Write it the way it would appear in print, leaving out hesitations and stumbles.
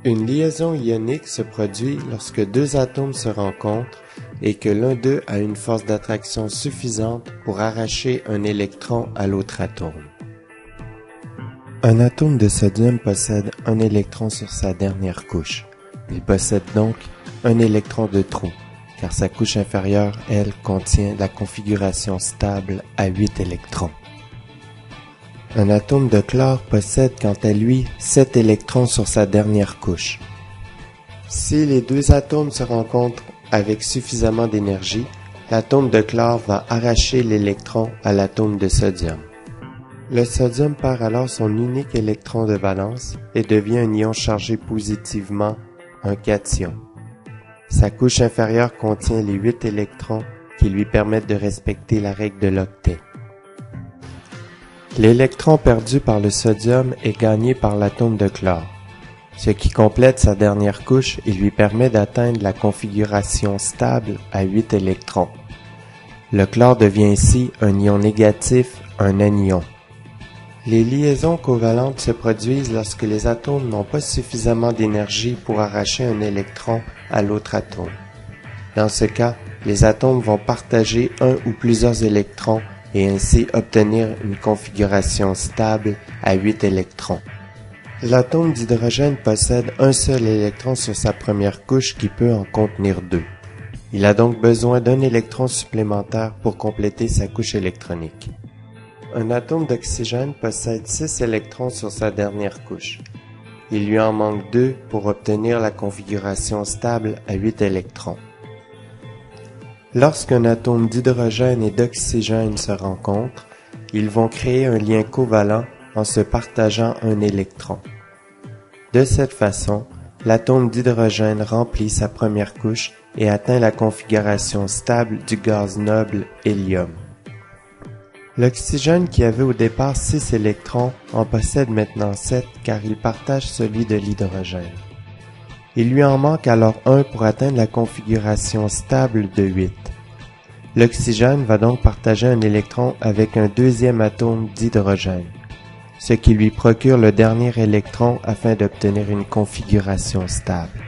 Une liaison ionique se produit lorsque deux atomes se rencontrent et que l'un d'eux a une force d'attraction suffisante pour arracher un électron à l'autre atome. Un atome de sodium possède un électron sur sa dernière couche. Il possède donc un électron de trop, car sa couche inférieure, elle, contient la configuration stable à 8 électrons. Un atome de chlore possède quant à lui 7 électrons sur sa dernière couche. Si les deux atomes se rencontrent avec suffisamment d'énergie, l'atome de chlore va arracher l'électron à l'atome de sodium. Le sodium perd alors son unique électron de valence et devient un ion chargé positivement, un cation. Sa couche inférieure contient les 8 électrons qui lui permettent de respecter la règle de l'octet. L'électron perdu par le sodium est gagné par l'atome de chlore, ce qui complète sa dernière couche et lui permet d'atteindre la configuration stable à 8 électrons. Le chlore devient ainsi un ion négatif, un anion. Les liaisons covalentes se produisent lorsque les atomes n'ont pas suffisamment d'énergie pour arracher un électron à l'autre atome. Dans ce cas, les atomes vont partager un ou plusieurs électrons et ainsi obtenir une configuration stable à 8 électrons. L'atome d'hydrogène possède un seul électron sur sa première couche qui peut en contenir deux. Il a donc besoin d'un électron supplémentaire pour compléter sa couche électronique. Un atome d'oxygène possède 6 électrons sur sa dernière couche. Il lui en manque 2 pour obtenir la configuration stable à 8 électrons. Lorsqu'un atome d'hydrogène et d'oxygène se rencontrent, ils vont créer un lien covalent en se partageant un électron. De cette façon, l'atome d'hydrogène remplit sa première couche et atteint la configuration stable du gaz noble hélium. L'oxygène qui avait au départ 6 électrons en possède maintenant 7 car il partage celui de l'hydrogène. Il lui en manque alors un pour atteindre la configuration stable de 8. L'oxygène va donc partager un électron avec un deuxième atome d'hydrogène, ce qui lui procure le dernier électron afin d'obtenir une configuration stable.